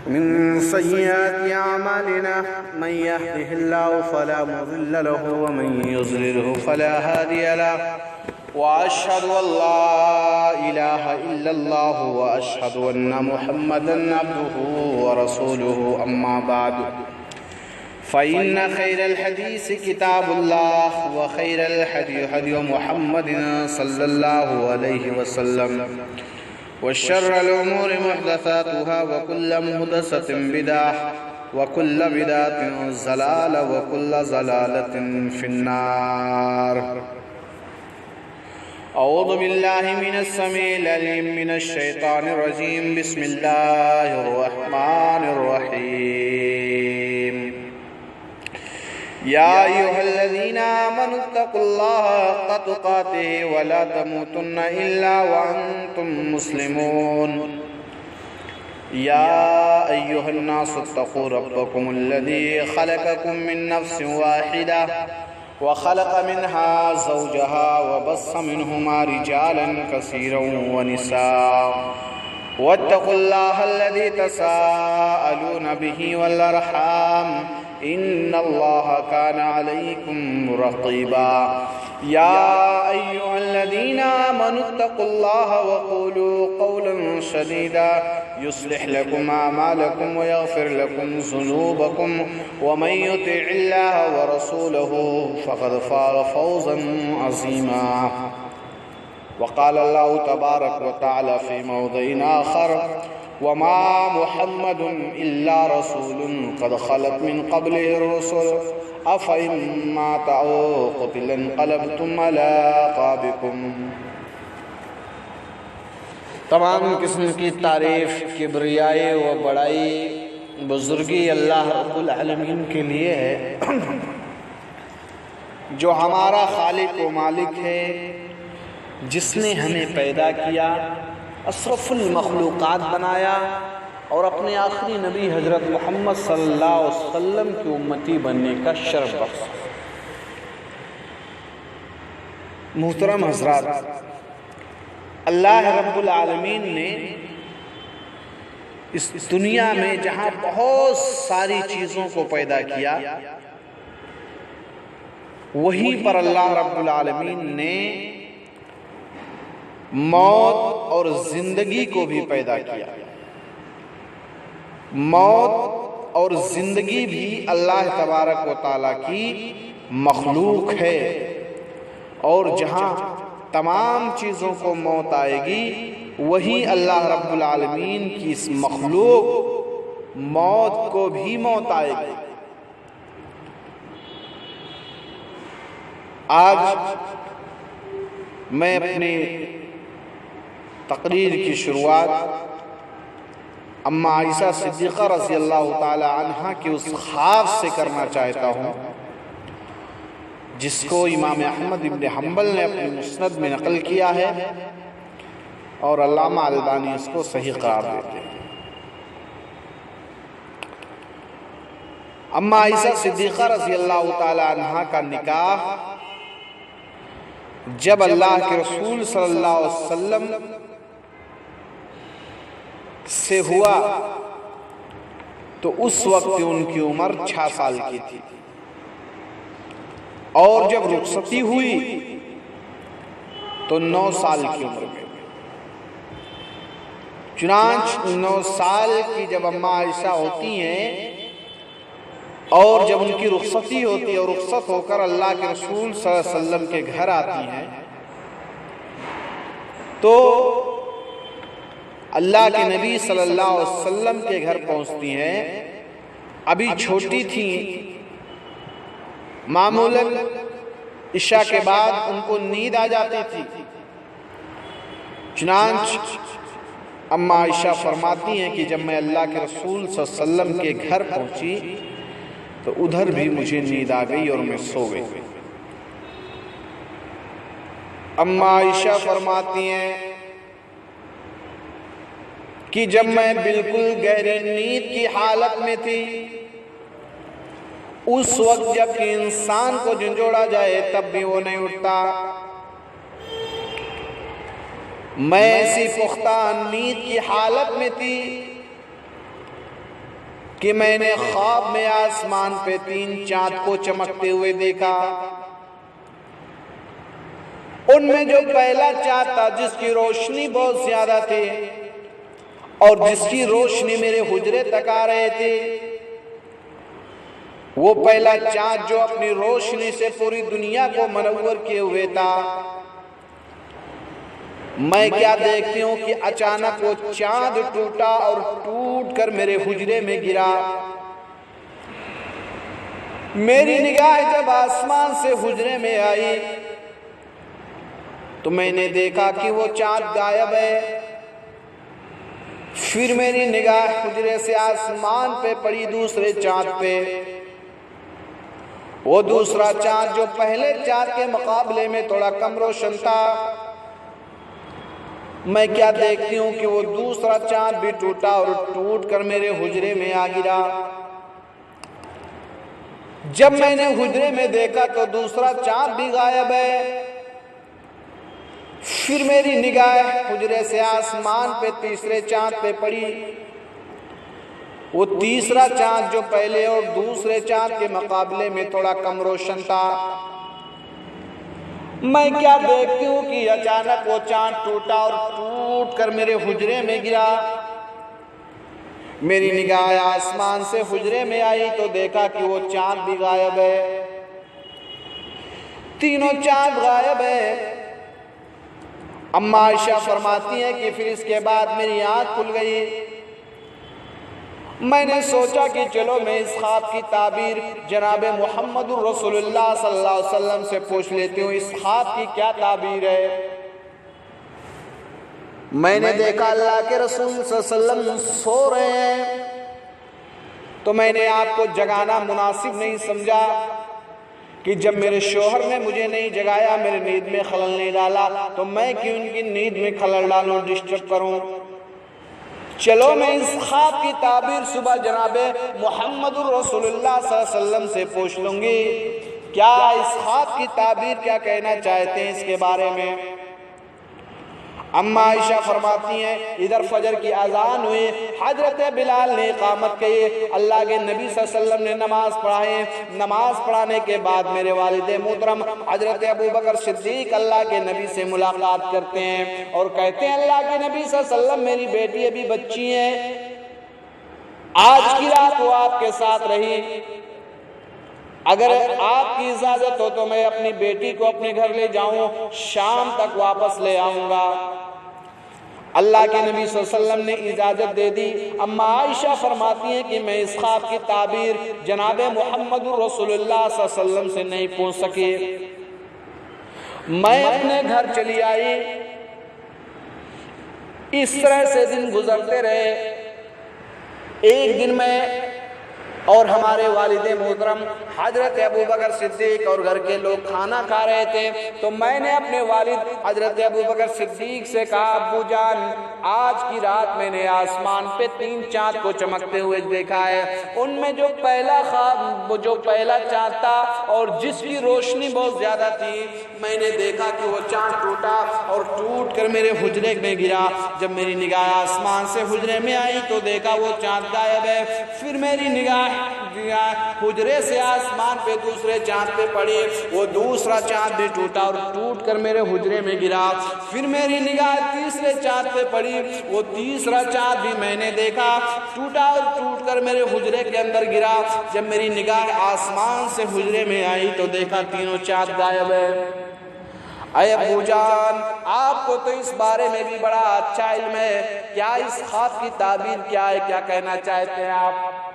من سيئات أعمالنا من يهده الله فلا مضل له ومن يضلله فلا هادي له وأشهد أن لا إله إلا الله وأشهد أن محمدًا عبده ورسوله أما بعد فإن خير الحديث كتاب الله وخير الهدي هدي محمد صلى الله عليه وسلم وشر الأمور محدثاتها وكل محدثة بدعة وكل بدعة ضلالة وكل ضلالة في النار. أعوذ بالله من السميع العليم من الشيطان الرجيم. بسم الله الرحمن الرحيم. يا أيها الذين آمنوا اتقوا الله حق تقاته ولا تموتن إلا وأنتم مسلمون. يا أيها الناس اتقوا ربكم الذي خلقكم من نفس واحدة وخلق منها زوجها وبث منهما رجالا كثيرا ونساء واتقوا الله الذي تساءلون به والأرحام إن الله كان عليكم رقيبا. يا أيها الذين آمنوا اتقوا الله وقولوا قولا سديدا يصلح لكم أعمالكم ويغفر لكم ذنوبكم ومن يطع الله ورسوله فقد فاز فوزا عظيما. وقال الله تبارك وتعالى في موضع آخر وما محمد إلا رسول قد خلت من قبله الرسل أفإن مات أو قتل انقلبتم على أعقابكم. تمام قسم کی تعریف کبریائی و بڑائی بزرگی اللہ رب العالمین کے لیے ہے جو ہمارا خالق و مالک ہے، جس نے ہمیں پیدا کیا، اشرف المخلوقات بنایا اور اپنے آخری نبی حضرت محمد صلی اللہ علیہ وسلم کی امتی بننے کا شرف بخشا. محترم حضرات، اللہ رب العالمین نے اس دنیا میں جہاں بہت ساری چیزوں کو پیدا کیا، وہیں پر اللہ رب العالمین نے موت اور زندگی کو بھی پیدا کیا. موت اور زندگی بھی اللہ تبارک و تعالیٰ کی مخلوق ہے، اور جہاں تمام چیزوں کو موت آئے گی وہیں اللہ رب العالمین کی اس مخلوق موت کو بھی موت آئے گی. آج میں اپنی تقریر کی شروعات اماں عائشہ صدیقہ رضی اللہ تعالی عنہ کے اس خواب سے کرنا چاہتا ہوں جس کو امام احمد ابن حنبل نے اپنے مسند میں نقل کیا ہے اور علامہ البانی اس کو صحیح قرار دیتے ہیں. اماں عائشہ صدیقہ رضی اللہ تعالی عنہ کا نکاح جب اللہ کے رسول صلی اللہ علیہ وسلم سے ہوا تو اس وقت ان کی عمر 6 سال کی تھی، اور جب رخصتی ہوئی تو 9 سال کی عمر میں. چنانچہ 9 سال کی جب اماں عائشہ ہوتی ہیں اور جب ان کی رخصتی ہوتی ہے اور رخصت ہو کر اللہ کے رسول صلی اللہ علیہ وسلم کے گھر آتی ہیں تو اللہ کے نبی صلی اللہ علیہ وسلم کے گھر پہنچتی ہیں. ابھی چھوٹی تھیں، معمولاً عشاء کے بعد ان کو نیند آ جاتی تھی. چنانچہ اماں عائشہ فرماتی ہیں کہ جب میں اللہ کے رسول صلی اللہ علیہ وسلم کے گھر پہنچی تو ادھر بھی مجھے نیند آ گئی اور میں سو گئی. اماں عائشہ فرماتی ہیں کہ جب میں بالکل گہری نیند کی حالت میں تھی، اس وقت جب کہ انسان کو جھنجھوڑا جائے تب بھی وہ نہیں اٹھتا، میں ایسی پختہ نیند کی حالت میں تھی کہ میں نے خواب میں آسمان پہ 3 چاند کو چمکتے ہوئے دیکھا۔ ان میں جو پہلا چاند تھا جس کی روشنی بہت زیادہ تھی اور جس کی روشنی میرے حجرے تک آ رہے تھے، وہ پہلا چاند جو اپنی روشنی سے پوری دنیا کو منور کیے ہوئے تھا، میں کیا دیکھتی ہوں کہ اچانک وہ چاند ٹوٹا اور ٹوٹ کر میرے حجرے میں گرا۔ میری نگاہ جب آسمان سے حجرے میں آئی تو میں نے دیکھا کہ وہ چاند غائب ہے۔ پھر میری نگاہ حجرے سے آسمان پہ پڑی دوسرے چاند پہ۔ وہ دوسرا چاند جو پہلے چاند کے مقابلے میں تھوڑا کم روشن تھا، میں کیا دیکھتی ہوں کہ وہ دوسرا چاند بھی ٹوٹا اور ٹوٹ کر میرے حجرے میں آ گرا۔ جب میں نے حجرے میں دیکھا تو دوسرا چاند بھی غائب ہے۔ پھر میری نگاہ حجرے سے آسمان پہ تیسرے چاند پہ پڑی۔ وہ تیسرا چاند جو پہلے اور دوسرے چاند کے مقابلے میں تھوڑا کم روشن تھا، میں کیا دیکھتی ہوں کہ اچانک وہ چاند ٹوٹا اور ٹوٹ کر میرے حجرے میں گرا۔ میری نگاہ آسمان سے حجرے میں آئی تو دیکھا کہ وہ چاند بھی غائب ہے، تینوں چاند غائب ہے۔ اما عائشہ فرماتی ہیں کہ پھر اس کے بعد میری آنکھ کھل گئی۔ میں نے سوچا کہ چلو میں اس خواب کی تعبیر جناب محمد رسول اللہ صلی اللہ علیہ وسلم سے پوچھ لیتی ہوں، اس خواب کی کیا تعبیر ہے؟ میں نے دیکھا اللہ کے رسول صلی اللہ علیہ وسلم سو رہے ہیں، تو میں نے آپ کو جگانا مناسب نہیں سمجھا کہ جب میرے شوہر نے مجھے نہیں جگایا، میرے نیند میں خلل نہیں ڈالا، تو میں کیوں ان کی نیند میں خلل ڈالوں، ڈسٹرب کروں؟ چلو میں اس خواب کی تعبیر صبح جناب محمد رسول اللہ صلی اللہ علیہ وسلم سے پوچھ لوں گی، کیا اس خواب کی تعبیر کیا کہنا چاہتے ہیں اس کے بارے میں۔ اما عائشہ فرماتی ہیں ادھر فجر کی اذان ہوئی، حضرت بلال نے اقامت کی، اللہ کے نبی صلی اللہ علیہ وسلم نے نماز پڑھائے۔ نماز پڑھانے کے بعد میرے والد محترم حضرت ابو بکر صدیق اللہ کے نبی سے ملاقات کرتے ہیں اور کہتے ہیں اللہ کے نبی صلی اللہ علیہ وسلم میری بیٹی ابھی بچی ہے، آج کی رات وہ آپ کے ساتھ رہی، اگر آپ کی اجازت ہو تو میں اپنی بیٹی کو اپنے گھر لے جاؤں، شام تک واپس لے آؤں گا۔ اللہ کے نبی صلی اللہ علیہ وسلم نے اجازت دے دی۔ اما عائشہ فرماتی ہیں کہ میں اس خواب کی تعبیر جناب محمد رسول اللہ صلی اللہ علیہ وسلم سے نہیں پوچھ سکی۔ میں اپنے گھر چلی آئی۔ اس طرح سے دن گزرتے رہے۔ ایک دن میں اور ہمارے والد محترم حضرت ابو بکر صدیق اور گھر کے لوگ کھانا کھا رہے تھے، تو میں نے اپنے والد حضرت ابو بکر صدیق سے کہا ابو جان آج کی رات میں نے آسمان پہ 3 چاند کو چمکتے ہوئے دیکھا ہے، ان میں جو پہلا خواب جو پہلا چاند تھا اور جس کی روشنی بہت زیادہ تھی، میں نے دیکھا کہ وہ چاند ٹوٹا اور ٹوٹ کر میرے حجرے میں گرا۔ جب میری نگاہ آسمان سے حجرے میں آئی تو دیکھا وہ چاند غائب ہے۔ پھر میری نگاہ حجرے سے آسمان پہ دوسرے چاند پہ پڑی، وہ دوسرا چاند بھی ٹوٹا اور ٹوٹ کر میرے حجرے میں گرا۔ پھر میری نگاہ تیسرے چاند پہ پڑی، وہ تیسرا چاند بھی میں نے دیکھا، ٹوٹا اور ٹوٹ کر میرے حجرے کے اندر گرا۔ جب میری نگاہ آسمان سے حجرے میں آئی تو دیکھا تینوں چاند غائب ہے۔ اے ابو جان آپ کو تو اس بارے میں بھی بڑا اچھا علم ہے، کیا اس خواب کی تعبیر کیا ہے، کیا کہنا چاہتے ہیں آپ؟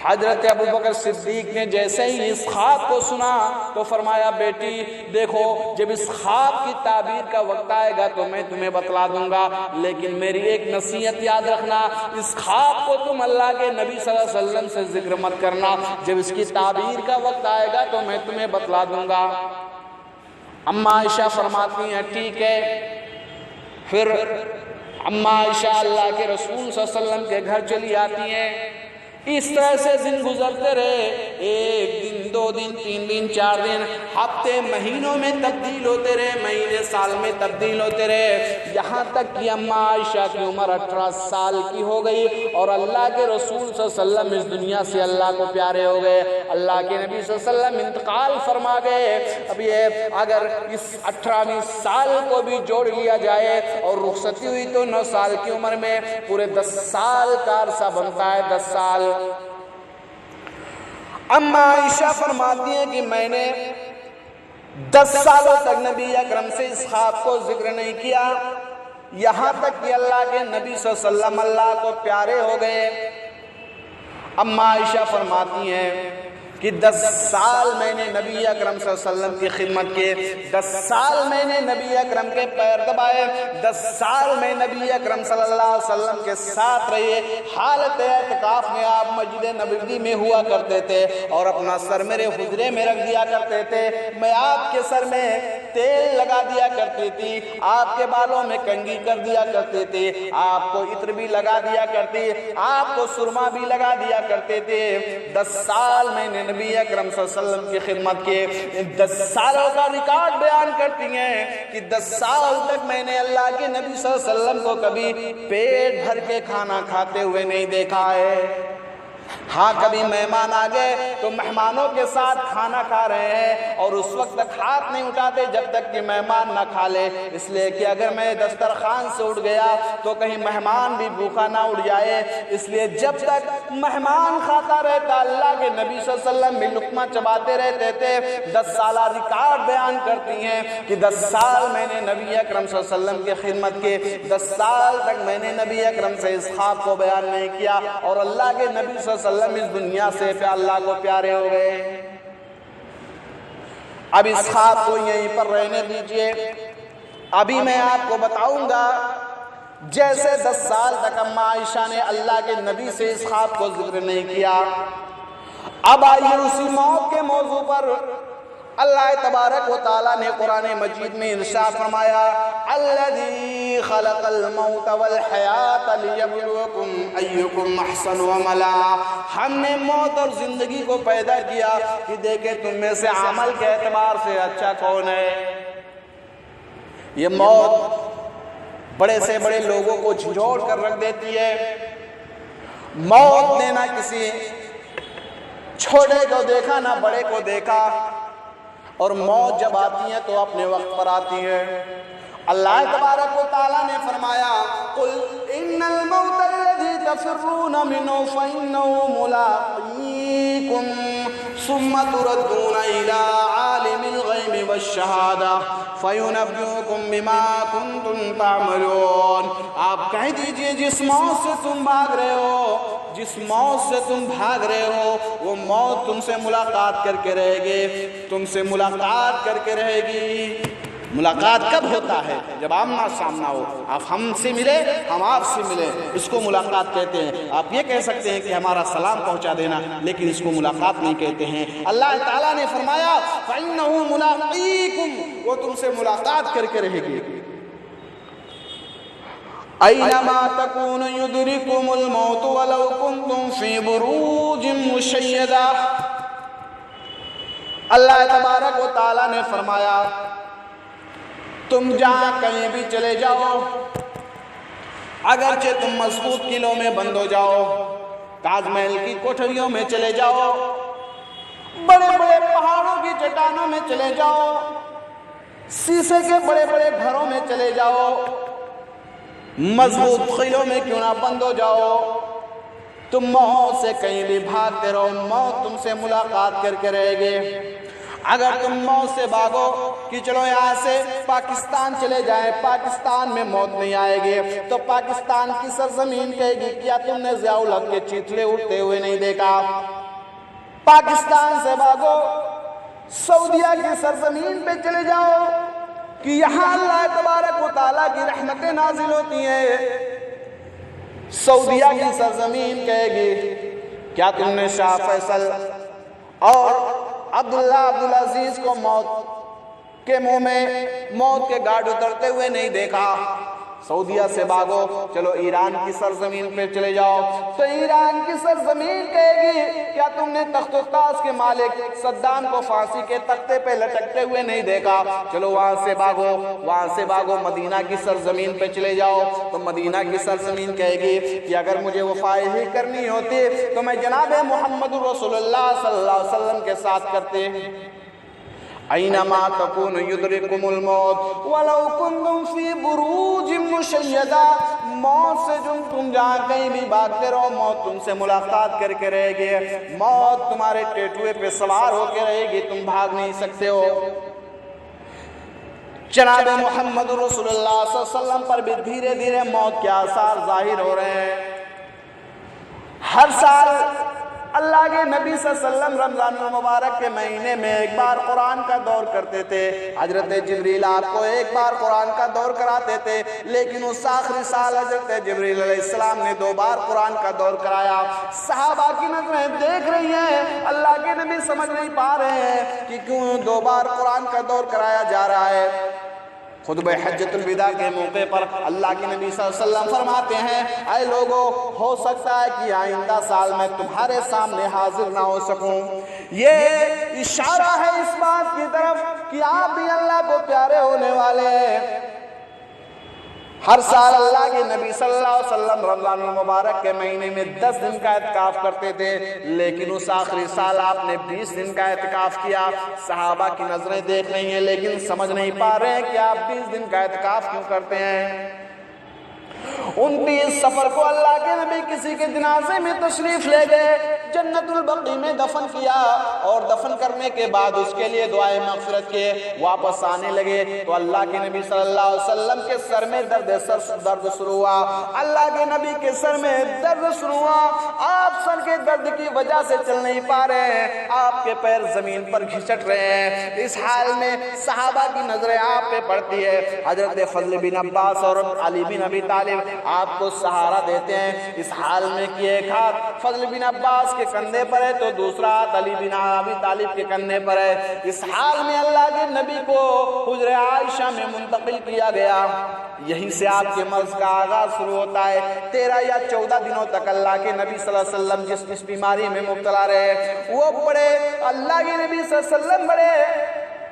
حضرت ابو بکر صدیق نے جیسے ہی اس خواب کو سنا تو فرمایا بیٹی دیکھو جب اس خواب کی تعبیر کا وقت آئے گا تو میں تمہیں بتلا دوں گا، لیکن میری ایک نصیحت یاد رکھنا، اس خواب کو تم اللہ کے نبی صلی اللہ علیہ وسلم سے ذکر مت کرنا، جب اس کی تعبیر کا وقت آئے گا تو میں تمہیں بتلا دوں گا۔ اما عائشہ فرماتی ہیں ٹھیک ہے۔ پھر اما عائشہ اللہ کے رسول صلی اللہ علیہ وسلم کے گھر چلی آتی ہیں۔ اس طرح سے دن گزرتے رہے۔ ایک دن دو دن، 3 دن، 4 دن، ہفتے مہینوں میں تبدیل ہوتے رہے، مہینے سال میں تبدیل ہوتے رہے، یہاں تک کہ اماں عائشہ کی عمر 18 سال کی ہو گئی اور اللہ کے رسول صلی اللہ علیہ وسلم اس دنیا سے اللہ کو پیارے ہو گئے، اللہ کے نبی صلی اللہ علیہ وسلم انتقال فرما گئے۔ اب یہ اگر اس 18ویں سال کو بھی جوڑ لیا جائے اور رخصتی ہوئی تو 9 سال کی عمر میں پورے 10 سال کا عرصہ بنتا ہے، 10 سال۔ اماں عائشہ فرماتی ہیں کہ میں نے 10 سالوں تک نبی اکرم سے اس خواب کو ذکر نہیں کیا، یہاں تک کہ اللہ کے نبی صلی اللہ علیہ وسلم اللہ کو پیارے ہو گئے۔ اماں عائشہ فرماتی ہیں کہ 10 سال میں نے نبی اکرم صلی اللہ علیہ وسلم کی خدمت کی، 10 سال میں نے نبی اکرم کے پیر دبائے، 10 سال میں نبی اکرم صلی اللہ علیہ وسلم کے ساتھ رہے۔ حالت اعتکاف میں آپ مسجد نبوی میں ہوا کرتے تھے اور اپنا سر میرے حجرے میں رکھ دیا کرتے تھے، میں آپ کے سر میں تیل لگا دیا کرتی تھی، آپ کے بالوں میں کنگھی کر دیا کرتے تھے، آپ کو عطر بھی لگا دیا کرتی، آپ کو سرما بھی لگا دیا کرتے تھے۔ 10 سال میں نے نبی اکرم صلی اللہ علیہ وسلم کی خدمت کے 10 سالوں کا ریکارڈ بیان کرتی ہیں کہ 10 سال تک میں نے اللہ کے نبی صلی اللہ علیہ وسلم کو کبھی پیٹ بھر کے کھانا کھاتے ہوئے نہیں دیکھا ہے۔ ہاں کبھی مہمان آ گئے تو مہمانوں کے ساتھ کھانا کھا رہے ہیں اور اس وقت تک ہاتھ نہیں اٹھاتے جب تک کہ مہمان نہ کھا لے، اس لیے کہ اگر میں دسترخوان سے اٹھ گیا تو کہیں مہمان بھی بھوکا نہ اٹھ جائے، اس لیے جب تک مہمان کھاتا رہتا اللہ کے نبی صلی اللہ علیہ وسلم بھی لقمہ چباتے رہتے تھے۔ 10 سالہ ریکارڈ بیان کرتی ہیں کہ 10 سال میں نے نبی اکرم صلی اللہ علیہ وسلم کی خدمت کی، 10 سال تک میں نے نبی اکرم سے اس خواب کو بیان نہیں کیا اور اللہ کے نبی صلی اللہ علیہ وسلم اس دنیا سے اللہ کو پیارے ہو گئے۔ اب اس خواب کو یہیں پر رہنے دیجئے، ابھی میں آپ کو بتاؤں گا جیسے 10 سال تک اماں عائشہ نے اللہ کے نبی سے اس خواب کو ذکر نہیں کیا، اب آئیے اسی موت کے موضوع پر اللہ تبارک و تعالیٰ نے قرآن مجید میں ارشاد فرمایا الذی خلق الموت والحیات لیبلوکم ایکم احسن عملا، ہم نے موت اور زندگی کو پیدا کیا کہ دیکھیں تم میں سے عمل کے اعتبار سے اچھا کون ہے۔ یہ موت بڑے سے بڑے لوگوں کو جھنجھوڑ کر رکھ دیتی ہے، موت نے نہ کسی چھوٹے کو دیکھا نہ بڑے کو دیکھا، اور موت جب آتی ہے تو اپنے وقت پر آتی ہے۔ اللہ تبارک و تعالیٰ نے فرمایا قُلْ إِنَّ الْمَوْتَ الَّذِي تَفِرُّونَ مِنْهُ فَإِنَّهُ مُلَاقِيكُمْ ثُمَّ تُرَدُّونَ إِلَىٰ عَالِمِ الْغَيْبِ وَالشَّهَادَةِ فَيُنَبِّئُكُم بِمَا كُنتُمْ تَعْمَلُونَ، آپ کہہ دیجئے جس موت سے تم بھاگ رہے ہو، جس موت سے تم بھاگ رہے ہو وہ موت تم سے ملاقات کر کے رہے گی، تم سے ملاقات کر کے رہے گی۔ ملاقات کب ہوتا ہے؟ جب آمنا سامنا ہو، آپ ہم سے ملے ہم آپ سے ملے، اس کو ملاقات کہتے ہیں۔ آپ یہ کہہ سکتے ہیں کہ ہمارا سلام پہنچا دینا، لیکن اس کو ملاقات نہیں کہتے ہیں۔ اللہ تعالیٰ نے فرمایا فَإِنَّهُ مُلَاقِيكُمْ، وہ تم سے ملاقات کر کے رہے گی۔ أَيْنَمَا تَكُونُ يُدْرِكُمُ الْمَوْتُ وَلَوْ كُنْتُمْ فِي بُرُوجٍ مُشَيَّدَةٍ، اللہ تبارک و تعالیٰ نے فرمایا تم جہاں کہیں بھی چلے جاؤ، اگرچہ تم مضبوط قلعوں میں بند ہو جاؤ، تاج محل کی کوٹھریوں میں چلے جاؤ، بڑے بڑے پہاڑوں کی چٹانوں میں چلے جاؤ، شیشے کے بڑے بڑے گھروں میں چلے جاؤ، مضبوط قلعوں میں کیوں نہ بند ہو جاؤ، تم موت سے کہیں بھی بھاگتے رہو، موت تم سے ملاقات کر کے رہے گے۔ اگر تم موت سے بھاگو کہ چلو یہاں سے پاکستان چلے جائیں، پاکستان میں موت نہیں آئے گی، تو پاکستان کی سرزمین کہے گی کیا تم نے ضیاء الحق کے چیتلے اٹھتے ہوئے نہیں دیکھا؟ پاکستان سے بھاگو سعودیہ کی سرزمین پہ چلے جاؤ کہ یہاں اللہ تبارک و تعالیٰ کی رحمتیں نازل ہوتی ہیں، سعودیہ کی سرزمین کہے گی کیا تم نے شاہ فیصل اور عبداللہ عبدالعزیز کو موت کے منہ میں موت کے گاڑ اترتے ہوئے نہیں دیکھا؟ سعودیہ سے بھاگو، چلو ایران کی سرزمین پہ چلے جاؤ، تو ایران کی سرزمین کہے گی کیا تم نے تخت و تاج کے مالک صدام کو پھانسی کے تختے پہ لٹکتے ہوئے نہیں دیکھا؟ چلو وہاں سے بھاگو مدینہ کی سرزمین پہ چلے جاؤ، تو مدینہ کی سرزمین کہے گی کہ اگر مجھے وفائے ہی کرنی ہوتی تو میں جناب محمد رسول اللہ صلی اللہ علیہ وسلم کے ساتھ کرتے۔ اینما تکون یدرککم الموت ولو کنتم فی بروج مشیدہ، موت سے تم جہاں کہیں بھی بھاگتے رہو، موت تم سے ملاقات کر کے رہے گی، موت تمہارے ٹیٹوے پہ سوار ہو کے رہے گی، تم بھاگ نہیں سکتے ہو۔ جناب محمد رسول اللہ صلی اللہ علیہ وسلم پر بھی دھیرے دھیرے موت کے آثار ظاہر ہو رہے ہیں۔ ہر سال اللہ کے نبی صلی اللہ علیہ وسلم رمضان المبارک کے مہینے میں ایک بار قرآن کا دور کرتے تھے۔ حضرت جبریل آپ کو ایک بار قرآن کا دور کراتے تھے، لیکن اس آخری سال حضرت جبریل علیہ السلام نے 2 بار قرآن کا دور کرایا۔ صحابہ کی نظریں دیکھ رہی ہیں، اللہ کے نبی سمجھ نہیں پا رہے ہیں کہ کیوں 2 بار قرآن کا دور کرایا جا رہا ہے۔ خطبہ حجۃ الوداع کے موقع پر اللہ کے نبی صلی اللہ علیہ وسلم فرماتے ہیں، اے لوگوں، ہو سکتا ہے کہ آئندہ سال میں تمہارے سامنے حاضر نہ ہو سکوں۔ یہ اشارہ ہے اس بات کی طرف کہ آپ بھی اللہ کو پیارے ہونے والے ہیں۔ ہر سال اللہ کے نبی صلی اللہ علیہ وسلم رمضان المبارک کے مہینے میں 10 دن کا اعتکاف کرتے تھے، لیکن اس آخری سال آپ نے 20 دن کا اعتکاف کیا۔ صحابہ کی نظریں دیکھ رہی ہیں لیکن سمجھ نہیں پا رہے ہیں کہ آپ 20 دن کا اعتکاف کیوں کرتے ہیں۔ 29 سفر کو اللہ کے نبی کسی کے جنازے میں تشریف لے گئے، جنت البقیع میں دفن کیا، اور دفن کرنے کے بعد اس کے لیے دعائے مغفرت کیے۔ واپس آنے لگے تو اللہ کے نبی صلی اللہ علیہ وسلم کے سر میں درد شروع ہوا، اللہ کے نبی کے سر میں درد شروع ہوا۔ آپ سر کے درد کی وجہ سے چل نہیں پا رہے ہیں، آپ کے پیر زمین پر گھسٹ رہے ہیں۔ اس حال میں صحابہ کی نظریں آپ پہ پڑتی ہے۔ حضرت فضل بن عباس اور علی بن ابی طالب آپ کو سہارا دیتے ہیں۔ اس حال میں کہ ایک ہاتھ فضل بن عباس کے کندھے پر ہے تو دوسرا ہاتھ علی بن ابی طالب کے کندھے پر ہے۔ اس حال میں اللہ کے نبی کو حجرہ عائشہ میں منتقل کیا گیا۔ یہیں سے آپ کے مرض کا آغاز شروع ہوتا ہے۔ 13 یا 14 دنوں تک اللہ کے نبی صلی اللہ علیہ وسلم جس بیماری میں مبتلا رہے، وہ بڑے اللہ کے نبی صلی اللہ علیہ وسلم بڑے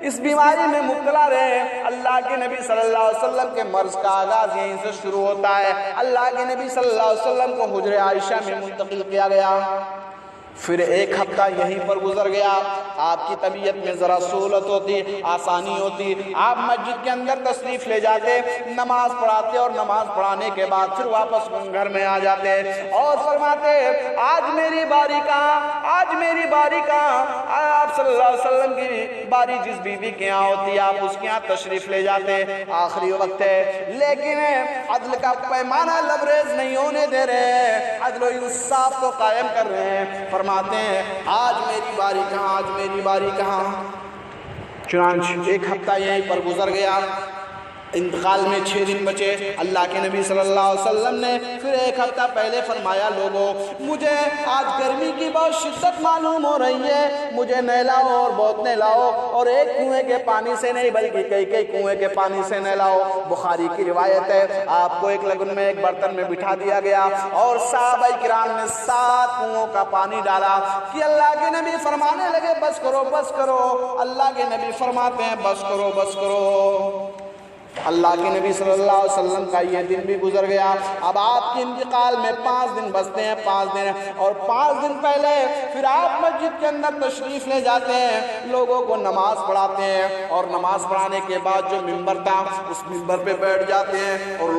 اس بیماری میں مبتلا رہے۔ اللہ کے نبی صلی اللہ علیہ وسلم کے مرض کا آغاز یہیں سے شروع ہوتا ہے۔ اللہ کے نبی صلی اللہ علیہ وسلم کو حجرہ عائشہ میں منتقل کیا گیا۔ پھر 1 ہفتہ یہیں پر گزر گیا۔ آپ کی طبیعت میں ذرا سہولت ہوتی، آسانی ہوتی، آپ مسجد کے اندر تشریف لے جاتے، نماز پڑھاتے، اور نماز پڑھانے کے بعد پھر واپس گھر میں آ جاتے اور فرماتے، آج میری باری کہاں، آج میری باری کہاں۔ آپ صلی اللہ علیہ وسلم کی باری جس بیوی کے یہاں ہوتی، آپ اس کے یہاں تشریف لے جاتے، آخری وقت ہے، لیکن عدل کا پیمانہ لبریز نہیں ہونے دے رہے، عدل و انصاف کو قائم کر رہے ہیں۔ فرماتے ہیں، آج میری باری کہاں، آج میری باری کہاں۔ چنانچہ 1 ہفتہ یہیں پر گزر گیا۔ انتقال میں 6 دن بچے۔ اللہ کے نبی صلی اللہ علیہ وسلم نے پھر 1 ہفتہ پہلے فرمایا، لوگوں، مجھے آج گرمی کی بہت شدت معلوم ہو رہی ہے، مجھے نہلاؤ اور بہت نہلاؤ، اور ایک کنویں کے پانی سے نہیں بلکہ کئی کنویں کے پانی سے نہلاؤ۔ بخاری کی روایت ہے، آپ کو ایک لگن میں ایک برتن میں بٹھا دیا گیا اور صحابہ کرام نے 7 کنووں کا پانی ڈالا کہ اللہ کے نبی فرمانے لگے، بس کرو بس کرو۔ اللہ کے نبی فرماتے ہیں، بس کرو بس کرو۔ اللہ کے نبی صلی اللہ علیہ وسلم کا یہ دن بھی گزر گیا۔ اب آپ کے انتقال میں 5 دن بچتے ہیں، 5 دن، اور 5 دن پہلے پھر آپ مسجد کے اندر تشریف لے جاتے ہیں، لوگوں کو نماز پڑھاتے ہیں، اور نماز پڑھانے کے بعد جو ممبر تھا اس ممبر پہ بیٹھ جاتے ہیں اور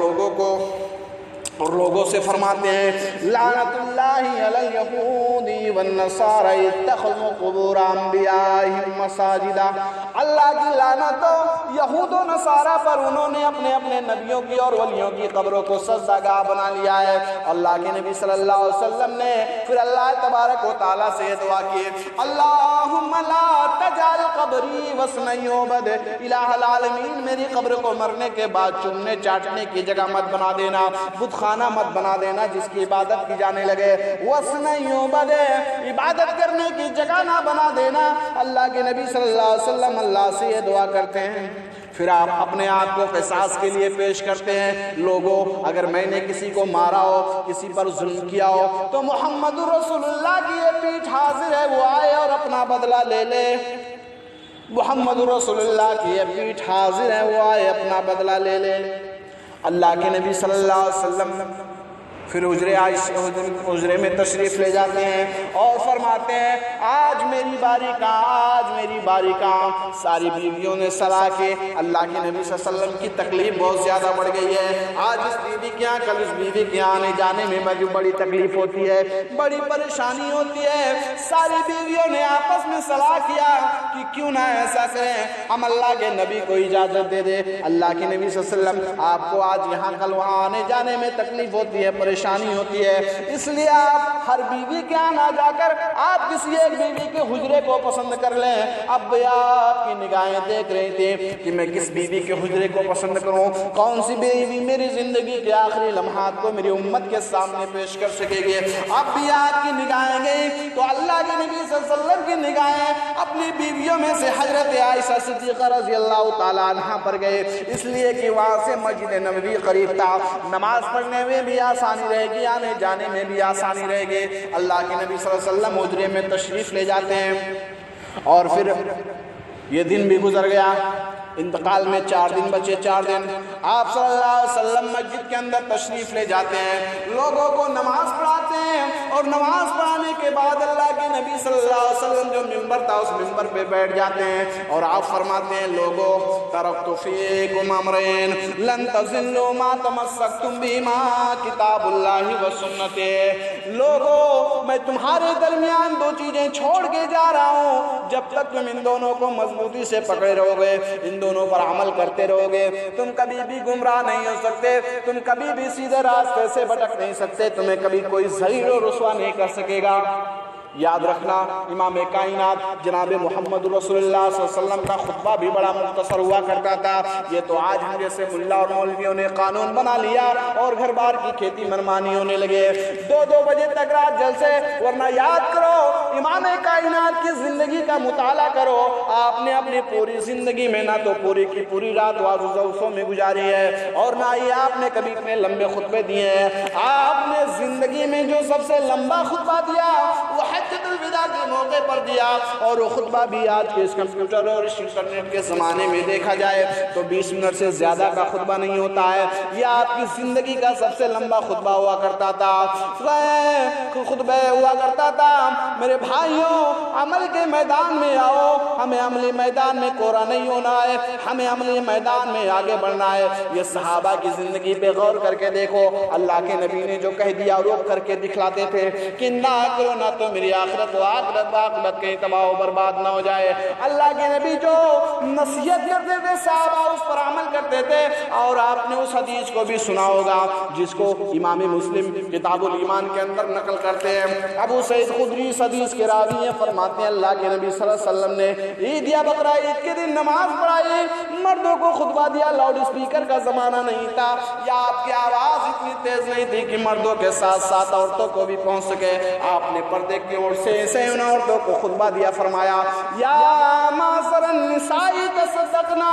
لوگوں سے فرماتے ہیں، لعنت اللہ علی الیہود والنصارى اتخذوا قبور انبیائہم مساجدا۔ اللہ کی لعنت ہو یہود و نصارہ پر، انہوں نے اپنے اپنے نبیوں کی اور ولیوں کی قبروں کو سجدہ گاہ بنا لیا ہے۔ اللہ کے نبی صلی اللہ علیہ وسلم نے پھر اللہ تبارک و تعالیٰ سے یہ دعا کی، اللہم لا تجعل قبری وثنا یعبد، الہ العالمین، میری قبر کو مرنے کے بعد چومنے چاٹنے کی جگہ مت بنا دینا، بت خانہ مت بنا دینا جس کی عبادت کی جانے لگے، وثنا یعبد، عبادت کرنے کی جگہ نہ بنا دینا۔ اللہ کے نبی صلی اللہ علیہ وسلم اللہ سے یہ دعا کرتے ہیں۔ پھر آپ اپنے آپ کو قصاص کے لیے پیش کرتے ہیں، لوگوں اگر میں نے کسی کو مارا ہو، کسی پر ظلم کیا ہو، تو محمد رسول اللہ کی یہ پیٹھ حاضر ہے، وہ آئے اور اپنا بدلہ لے لے۔ محمد رسول اللہ کی یہ پیٹھ حاضر ہے، وہ آئے اپنا بدلہ لے لے۔ اللہ کے نبی صلی اللہ علیہ وسلم پھر حجرے میں تشریف لے جاتے ہیں اور فرماتے ہیں آج میری باری کہاں، آج میری باری کہاں۔ ساری بیویوں نے صلاح کے اللہ کے نبی صلی اللہ علیہ وسلم کی تکلیف بہت زیادہ بڑھ گئی ہے، آج اس بیوی کے یہاں کل اس بیوی کے یہاں آنے جانے میں بڑی تکلیف ہوتی ہے، بڑی پریشانی ہوتی ہے۔ ساری بیویوں نے آپس میں صلاح کیا کہ کیوں نہ ایسا کریں، ہم اللہ کے نبی کو اجازت دے دیں۔ اللہ کے نبی صلی اللہ علیہ وسلم آپ کو آج یہاں کل وہاں آنے جانے میں تکلیف ہوتی ہے، پریشانی ہوتی ہے، اس لیے آپ ہر بیوی کے یہاں نہ جا کر آپ کسی ایک بیوی کے حجرے کو پسند کر لیں۔ اب آپ کی نگاہیں دیکھ رہی تھی کہ میں کس بیوی کے حجرے کو پسند کروں، کون سی بیوی میری زندگی کے آخری لمحات کو میری امت کے سامنے پیش کر سکے گی۔ اب بھی آپ کی نگاہیں گئی تو اللہ کے نبی صلی اللہ علیہ وسلم کی نگاہیں اپنی بیویوں میں سے حضرت عائشہ صدیقہ رضی اللہ تعالی عنہا پر گئے، اس لیے کہ وہاں سے مسجد نبوی قریب تھا، نماز پڑھنے میں بھی آسانی رہے گی، آنے جانے میں بھی آسانی رہے گی۔ اللہ کے نبی صلی اللہ علیہ وسلم حجرے میں تشریف لے جاتے ہیں اور پھر یہ دن بھی گزر گیا، انتقال میں 4 دن بچے، 4 دن آپ صلی اللہ علیہ وسلم مسجد کے اندر تشریف لے جاتے ہیں، لوگوں کو نماز پڑھاتے ہیں، اور نماز پڑھانے کے بعد اللہ کے نبی صلی اللہ علیہ وسلم جو منبر تھا اس منبر پہ بیٹھ جاتے ہیں اور آپ فرماتے ہیں لوگوں ترکت فیکم امرین لن تضلوا ما تمسکتم بہما کتاب اللہ و سنت، لوگوں میں تمہارے درمیان 2 چیزیں چھوڑ کے جا رہا ہوں، جب تک تم ان دونوں کو مضبوطی سے پکڑے رہو گے، ان دونوں پر عمل کرتے رہو گے، تم کبھی بھی گمراہ نہیں ہو سکتے، تم کبھی بھی سیدھے راستے سے بھٹک نہیں سکتے، تمہیں کبھی کوئی ذلیل و رسوا نہیں کر سکے گا۔ یاد رکھنا امام کائنات جناب محمد رسول اللہ صلی اللہ علیہ وسلم کا خطبہ بھی بڑا مختصر ہوا کرتا تھا، یہ تو آج ہم جیسے ملا اور مولویوں نے قانون بنا لیا اور گھر بار کی کھیتی منمانی ہونے لگے، 2 بجے تک رات جلسے، ورنہ یاد کرو امام کائنات کی زندگی کا مطالعہ کرو، آپ نے اپنی پوری زندگی میں نہ تو پوری کی پوری رات واعظ و جلسوں میں گزاری ہے اور نہ ہی آپ نے کبھی اتنے لمبے خطبے دیے ہیں۔ آپ نے زندگی میں جو سب سے لمبا خطبہ دیا وہ حجۃ الوداع کے موقع پر دیا، اور وہ خطبہ بھی آج کے اس کمپیوٹر اور اس انٹرنیٹ کے زمانے میں دیکھا جائے تو 20 منٹ سے زیادہ کا خطبہ نہیں ہوتا ہے، یہ آپ کی زندگی کا سب سے لمبا خطبہ ہوا کرتا تھا، خطبہ ہوا کرتا تھا۔ میرے بھائیوں عمل کے میدان میں آؤ، ہمیں عملی میدان میں کوڑا نہیں ہونا ہے، ہمیں عملی میدان میں آگے بڑھنا ہے۔ یہ صحابہ کی زندگی پہ غور کر کے دیکھو، اللہ کے نبی نے جو کہہ دیا روک کر کے دکھلاتے تھے کہ نہ کرو نہ تو میری آخرت و آخرت کہیں تباہ و برباد نہ ہو جائے۔ اللہ کے نبی جو نصیحت کرتے تھے صحابہ اس پر عمل کرتے تھے، اور آپ نے اس حدیث کو بھی سنا ہوگا جس کو امام مسلم کتاب الایمان کے اندر نقل کرتے ہیں۔ ابو سعید خدری اس حدیث کے راوی ہیں، فرماتے ہیں اللہ کے نبی صلی اللہ علیہ وسلم نے عید یا بقرہ عید کے دن نماز پڑھائی، مردوں کو خطبہ دیا، لاؤڈ اسپیکر کا زمانہ نہیں تھا یا آپ کی آواز اتنی تیز نہیں تھی کہ مردوں کے ساتھ ساتھ عورتوں کو بھی پہنچ سکے، آپ نے پردے کی اور سے ان عورتوں کو خطبہ دیا، فرمایا یا معاشر النساء تصدقنا،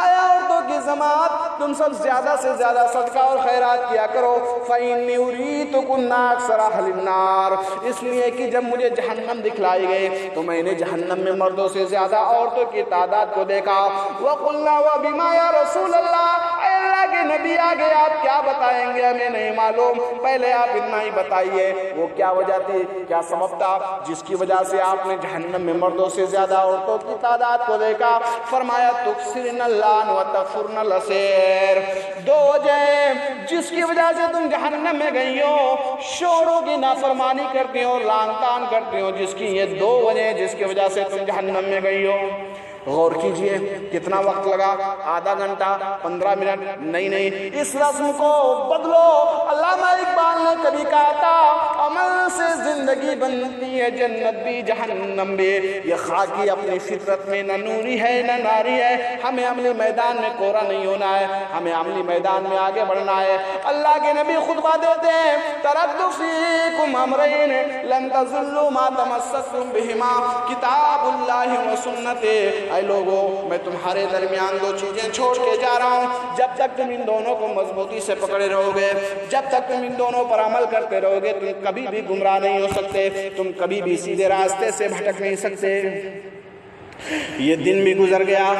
اے عورتوں کی جماعت تم سب زیادہ سے زیادہ صدقہ اور خیرات کیا کرو، فإنی أُرِيتُكُنَّ أَكْثَرَ أَهْلِ النَّارِ، اس لیے کہ جب مجھے جہنم دکھلائی گئی تو میں نے جہنم میں مردوں سے زیادہ عورتوں کی تعداد کو دیکھا۔ وَقُلْنَا وَبِمَا يَا رسول اللہ، اے اللہ کے نبی آگے آپ کیا بتائیں گے ہمیں نہیں معلوم، پہلے آپ اتنا ہی بتائیے وہ کیا وجہ تھی، کیا سبب تھا جس کی وجہ سے آپ نے جہنم میں مردوں سے زیادہ عورتوں کی تعداد کو دیکھا؟ فرمایا تکثرن اللعن وتکفرن العشیر، 2 وجہ جس کی وجہ سے تم جہنم میں گئی ہو، شوہروں کی نافرمانی کرتی ہو اور لعن طعن کرتی ہو، جس کی یہ 2 وجہ جس کی وجہ سے تم جہنم میں گئی ہو۔ غور کیجئے کتنا وقت لگا، آدھا گھنٹہ 15 منٹ نہیں، اس رسم کو بدلو۔ علامہ اقبال نے کبھی کہا تھا عمل سے زندگی بنتی ہے جنت بھی جہنم بھی. یہ خاکی اپنی فطرت میں نہ نوری ہے نہ ناری ہے. ہمیں عملی میدان میں کوڑا نہیں ہونا ہے, ہمیں عملی میدان میں آگے بڑھنا ہے. اللہ کے نبی خطبہ دیتے ہیں, ترکت فیکم امرین لن تضلوا ما تمسکتم بہما کتاب اللہ و سنت. اے لوگو, میں تمہارے درمیان دو چیزیں چھوڑ کے جا رہا ہوں. جب تک تم ان دونوں کو مضبوطی سے پکڑے رہو گے, جب تک تم ان دونوں پر عمل کرتے رہو گے, تم کبھی بھی گمراہ نہیں ہو سکتے, تم کبھی بھی سیدھے راستے سے بھٹک نہیں سکتے. یہ دن بھی گزر گیا,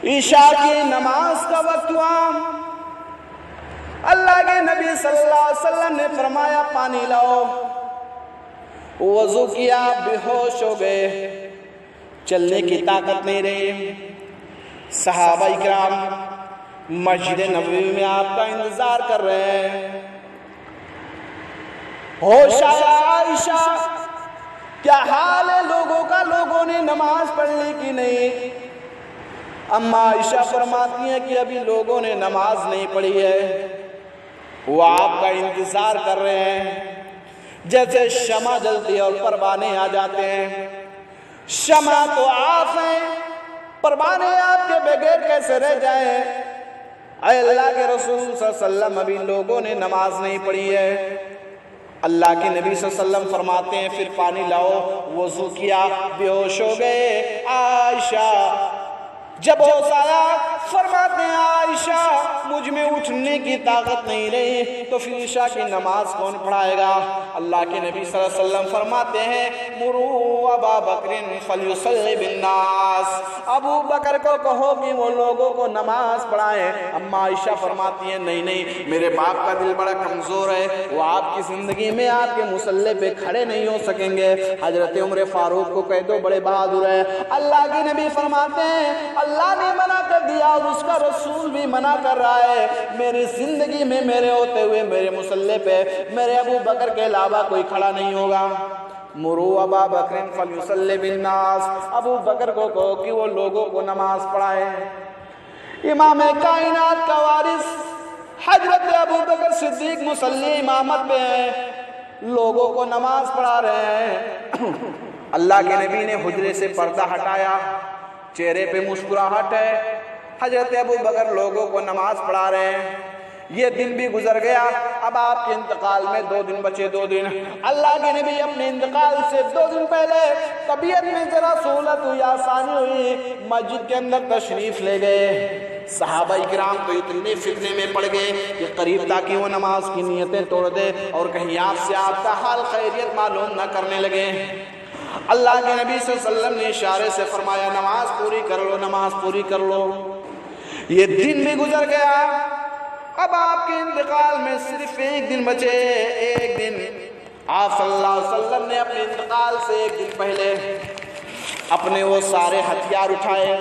عشاء کی نماز کا وقت ہوا. اللہ کے نبی صلی اللہ علیہ وسلم نے فرمایا پانی لاؤ. وضو کیا, بے ہوش ہو گئے, چلنے کی طاقت نہیں رہی. صحابہ اکرام مسجد نبوی میں آپ کا انتظار کر رہے ہیں. ہوش آیا عائشہ, کیا حال ہے لوگوں کا, لوگوں نے نماز پڑھ لی کہ نہیں؟ اما عائشہ فرماتی ہیں کہ ابھی لوگوں نے نماز نہیں پڑھی ہے, وہ آپ کا انتظار کر رہے ہیں. جیسے شمع جلتی اور پروانے آ جاتے ہیں. شمع تو آپ ہیں, پروانے آپ کے بغیر کیسے رہ جائیں؟ اے اللہ کے رسول صلی اللہ علیہ وسلم, ابھی لوگوں نے نماز نہیں پڑھی ہے. اللہ کے نبی صلی اللہ علیہ وسلم فرماتے ہیں پھر پانی لاؤ. وضو کیا, بے ہوش ہو گئے. عائشہ جب ہوش آیا فرماتے ہیں عائشہ مجھ میں اٹھنے کی طاقت نہیں رہی, تو پھر عشاء کی نماز کون پڑھائے گا؟ اللہ کے نبی صلی اللہ علیہ وسلم فرماتے ہیں مروا ابا بکر فلیصلی بالناس, ابو بکر کو کہو کہ وہ لوگوں کو نماز پڑھائیں. اما عائشہ فرماتی ہیں نہیں نہیں, میرے باپ کا دل بڑا کمزور ہے, وہ آپ کی زندگی میں آپ کے مصلی پہ کھڑے نہیں ہو سکیں گے. حضرت عمر فاروق کو کہہ دو, بڑے بہادر ہیں. اللہ کے نبی فرماتے ہیں اللہ نے منع کر دیا اور اس کا رسول بھی منع کر رہا ہے, میری زندگی میں میرے ہوتے ہوئے میرے مصلی پہ میرے ابو بکر کے علاوہ کوئی کھڑا نہیں ہوگا. مروا ابا بکر فلیصلی بالناس, ابو بکر کو کہو کہ وہ لوگوں کو نماز پڑھائے. امام کائنات کا وارث حضرت ابو بکر صدیق مصلی امامت پہ ہیں, لوگوں کو نماز پڑھا رہے ہیں. اللہ کے نبی نے حجرے سے پردہ ہٹایا, چہرے پہ مسکراہٹ ہے. حضرت ابو بکر لوگوں کو نماز پڑھا رہے ہیں. یہ دن بھی گزر گیا. اب آپ کے انتقال میں 2 دن بچے. 2 دن اللہ کے نبی اپنے انتقال سے 2 دن پہلے طبیعت میں ذرا سہولت ہوئی, آسانی ہوئی, مسجد کے اندر تشریف لے گئے. صحابہ اکرام تو اتنے فتنے میں پڑ گئے کہ قریب تاکہ وہ نماز کی نیتیں توڑ دے اور کہیں آپ سے آپ کا حال خیریت معلوم نہ کرنے لگے. اللہ کے نبی صلی اللہ علیہ وسلم نے اشارے سے فرمایا نماز پوری کر لو, نماز پوری کر لو. یہ دن بھی گزر گیا. اب آپ کے انتقال میں صرف 1 دن بچے. 1 دن آپ صلی اللہ علیہ وسلم نے اپنے انتقال سے 1 دن پہلے اپنے وہ سارے ہتھیار اٹھائے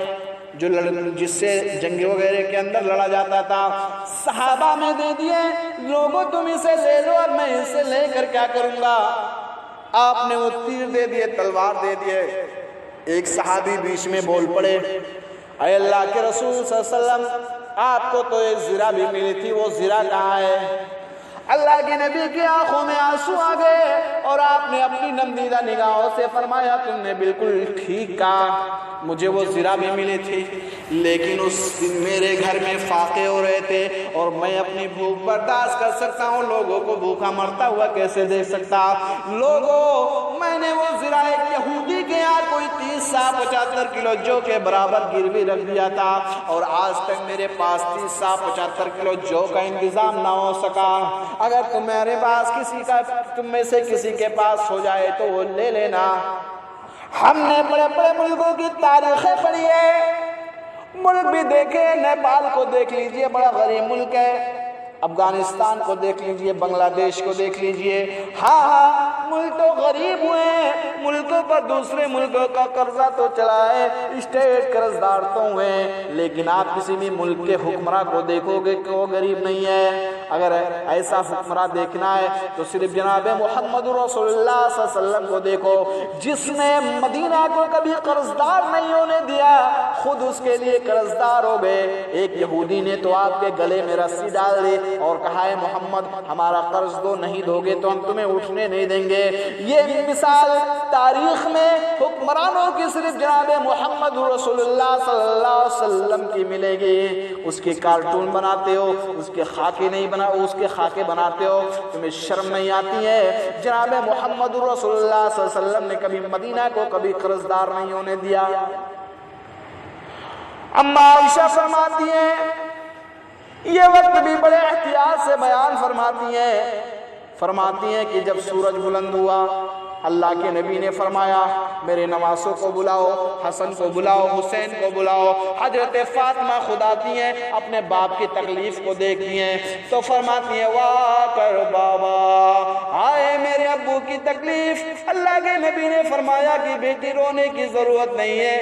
جو جس سے جنگ وغیرہ کے اندر لڑا جاتا تھا, صحابہ میں دے دیے. لوگوں تم اسے لے لو اور میں اسے لے کر کیا کروں گا؟ آپ نے وہ تیر دے دیے, تلوار دے دیے. ایک صحابی بیچ میں بول پڑے, اے اللہ کے رسول صلی اللہ علیہ وسلم, آپ کو تو ایک زرہ بھی ملی تھی, وہ زرہ کہاں ہے؟ اللہ کے نبی کی آنکھوں میں آنسو آ گئے اور آپ نے اپنی نمدیدہ نگاہوں سے فرمایا تم نے بالکل ٹھیک کہا, مجھے وہ زرہ بھی ملی تھی, لیکن اس دن میرے گھر میں فاقے ہو رہے تھے اور میں اپنی بھوک برداشت کر سکتا ہوں, لوگوں کو بھوکا مرتا ہوا کیسے دیکھ سکتا؟ لوگوں, میں نے وہ زرہ ایک یہودی کے یہاں کوئی 30-75 کلو جو کے برابر گروی رکھ دیا تھا اور آج تک میرے پاس 30-75 کلو جو کا انتظام نہ ہو سکا. اگر تمہارے پاس تم میں سے کسی کے پاس ہو جائے تو وہ لے لینا. ہم نے بڑے بڑے ملکوں کی تاریخیں پڑھی ہے, ملک بھی دیکھے. نیپال کو دیکھ لیجئے, بڑا غریب ملک ہے. افغانستان کو دیکھ لیجئے, بنگلہ دیش کو دیکھ لیجئے. ہاں ملک تو غریب ہوئے ہیں, ملکوں پر دوسرے ملکوں کا قرضہ تو چلا ہے, اسٹیٹ قرض دار تو ہوئے ہیں, لیکن آپ کسی بھی ملک کے حکمراں کو دیکھو گے کہ وہ غریب نہیں ہے. اگر ایسا حکمراں دیکھنا ہے تو صرف جناب محمد رسول اللہ صلی اللہ علیہ وسلم کو دیکھو، جس نے مدینہ کو کبھی قرضدار نہیں ہونے دیا، خود اس کے لیے قرضدار ہو گئے۔ ایک یہودی نے تو آپ کے گلے میں رسی ڈال دی اور کہا ہے محمد ہمارا قرض دو، نہیں دو گے تو ہم تمہیں اٹھنے نہیں دیں گے۔ یہ مثال تاریخ میں حکمرانوں کی صرف جناب محمد رسول اللہ صلی اللہ علیہ وسلم کی ملے گی۔ اس کے کارٹون بناتے ہو، اس کے خاکے نہیں بنا، اس کے خاکے بناتے ہو، تمہیں شرم نہیں آتی ہے؟ جناب محمد رسول اللہ صلی اللہ علیہ وسلم نے کبھی مدینہ کو کبھی قرضدار نہیں ہونے دیا۔ اما عائشہ فرماتی ہیں، یہ وقت بھی بڑے احتیاط سے بیان فرماتی ہیں کہ جب سورج بلند ہوا، اللہ کے نبی نے فرمایا میرے نواسوں کو بلاؤ، حسن کو بلاؤ، حسین کو بلاؤ۔ حضرت فاطمہ خود آتی ہیں، اپنے باپ کی تکلیف کو دیکھتی ہیں تو فرماتی ہیں واہ کر بابا، آئے میرے ابو کی تکلیف۔ اللہ کے نبی نے فرمایا کہ بیٹی رونے کی ضرورت نہیں ہے،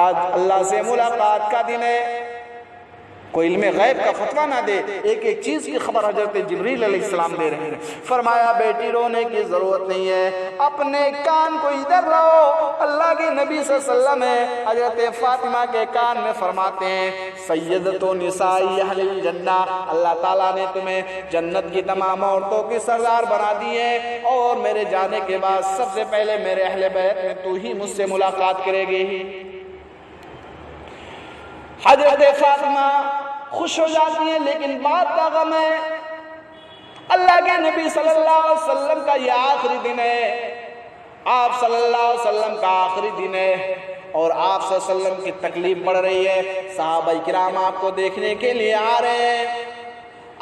آج اللہ سے ملاقات کا دن ہے۔ کوئی علم غیب کا فتویٰ نہ دے، ایک ایک چیز کی خبر حضرت جبریل علیہ السلام دے رہے ہیں۔ فرمایا بیٹی رونے کی ضرورت نہیں ہے، اپنے کان کو ادھر لاؤ۔ اللہ کے نبی صلی اللہ علیہ وسلم ہے حضرت فاطمہ کے کان میں فرماتے ہیں سیدۃ نساء اہل الجنہ، اللہ تعالیٰ نے تمہیں جنت کی تمام عورتوں کی سردار بنا دی ہے، اور میرے جانے کے بعد سب سے پہلے میرے اہل بیت میں تو ہی مجھ سے ملاقات کرے گی۔ حضرت فاطمہ خوش ہو جاتی ہیں، لیکن بات کا غم ہے اللہ کے نبی صلی اللہ علیہ وسلم کا یہ آخری دن ہے، آپ صلی اللہ علیہ وسلم کا آخری دن ہے، اور آپ صلی اللہ علیہ وسلم کی تکلیف بڑھ رہی ہے۔ صحابہ کرام آپ کو دیکھنے کے لیے آ رہے ہیں۔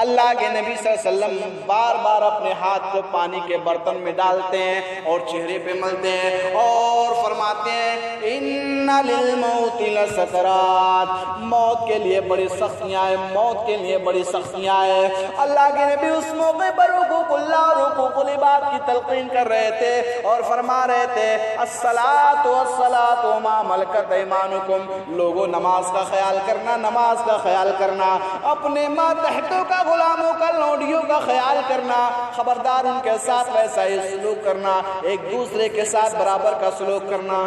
اللہ کے نبی صلی اللہ علیہ وسلم بار بار اپنے ہاتھ کو پانی کے برتن میں ڈالتے ہیں اور چہرے پہ ملتے ہیں اور فرماتے ہیں ان للموت لسکرات، موت کے لیے بڑی سختیاں ہیں، موت کے لیے بڑی سختیاں ہیں۔ اللہ کے نبی اس موقع پر حقوق اللہ اور حقوق العباد کی تلقین کر رہے تھے اور فرما رہے تھے الصلاۃ والصلاۃ وما ملکت ایمانکم، لوگوں نماز کا خیال کرنا، نماز کا خیال کرنا، اپنے ماتحتوں کا، غلاموں کا، لونڈیوں کا خیال کرنا، خبردار ان کے ساتھ ویسا ہی سلوک کرنا، ایک دوسرے کے ساتھ برابر کا سلوک کرنا،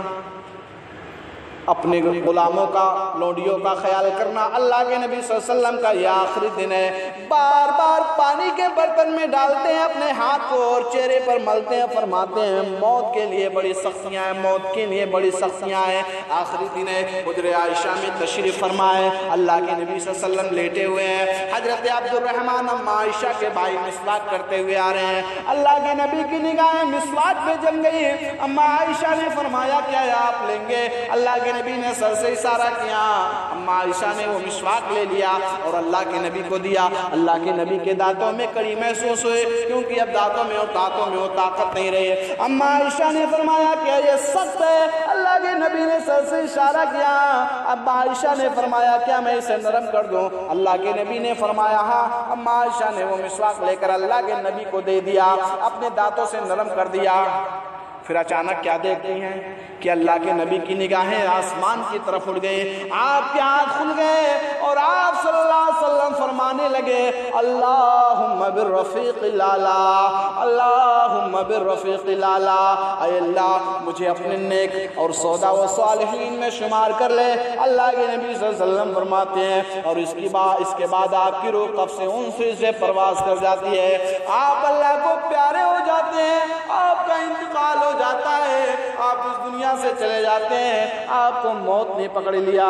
اپنے غلاموں کا، لونڈیوں کا خیال کرنا۔ اللہ کے نبی صلی اللہ علیہ وسلم کا یہ آخری دن ہے، بار بار پانی کے برتن میں ڈالتے ہیں اپنے ہاتھ کو اور چہرے پر ملتے ہیں، فرماتے ہیں موت کے لیے بڑی سختیاں ہیں، موت کے لیے بڑی سختیاں ہیں، آخری دن ہے۔ حجر عائشہ میں تشریف فرمائے، اللہ کے نبی صلی اللہ علیہ وسلم لیٹے ہوئے ہیں، حضرت عبد الرحمن اما عائشہ کے بھائی مسواک کرتے ہوئے آ رہے ہیں، اللہ کے نبی کی نگاہیں مسواک پہ جم گئی۔ اما عائشہ نے فرمایا کیا آپ لیں گے؟ اللہ کے نبی نے سر سے اشارہ کیا، اما عائشہ نے وہ مسواک لے لیا اور اللہ کے نبی کو دیا۔ اللہ کے نبی کے دانتوں میں کڑی محسوس ہوئے، کیونکہ اب دانتوں میں وہ طاقت نہیں رہی۔ اما عائشہ نے فرمایا کیا یہ سخت ہے؟ اللہ کے نبی نے سر سے اشارہ کیا۔ اما عائشہ نے فرمایا کیا میں اسے نرم کر دوں؟ اللہ کے نبی نے فرمایا ہاں۔ اما عائشہ نے وہ مسواک لے کر اللہ کے نبی کو دے دیا، اپنے دانتوں سے نرم کر دیا۔ پھر اچانک کیا دیکھتی ہیں کہ اللہ کے نبی کی نگاہیں آسمان کی طرف اٹھ گئی، آپ کے ہاتھ کھل گئے اور آپ صلی اللہ علیہ وسلم فرمانے لگے اللہم بالرفیق الاعلی، اللہم بالرفیق الاعلی، اے اللہ مجھے اپنے نیک اور سودا و صالحین میں شمار کر لے۔ اللہ کے نبی صلی اللہ علیہ وسلم فرماتے ہیں اور اس کے بعد آپ کی روح قبض سے انس سے پرواز کر جاتی ہے، آپ اللہ کو پیارے ہو جاتے ہیں، آپ کا انتقال ہو جاتا ہے، آپ اس دنیا سے چلے جاتے ہیں، آپ کو موت نے پکڑ لیا۔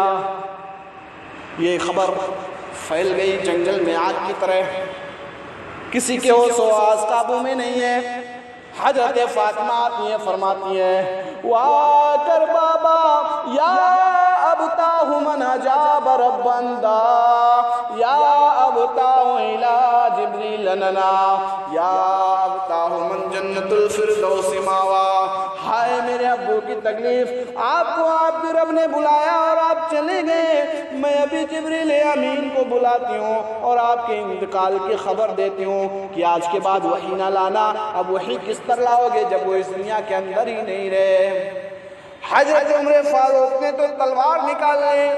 یہ خبر پھیل گئی جنگل میں آگ کی طرح، کسی کے ہوش و آواز قابو میں نہیں ہے۔ حضرت فاطمہ آتی ہیں، فرماتی ہیں وا کر بابا یا ابتاہ من اجاب ربن دا، یا ابتاہ الی جبریل لنا، یا ابتاہ من جنت الفردوس ماوا۔ ہائے میرے ابو کی تکلیف، آپ کو آپ کے رب نے بلایا اور آپ چلے گئے، میں ابھی جبریل امین کو بلاتی ہوں اور آپ کے انتقال کی خبر دیتی ہوں کہ آج کے بعد وحی نہ لانا۔ اب وحی کس پر لاؤ گے جب وہ اس دنیا کے اندر ہی نہیں رہے؟ حضرت عمر فاروق نے تو تلوار نکال لی،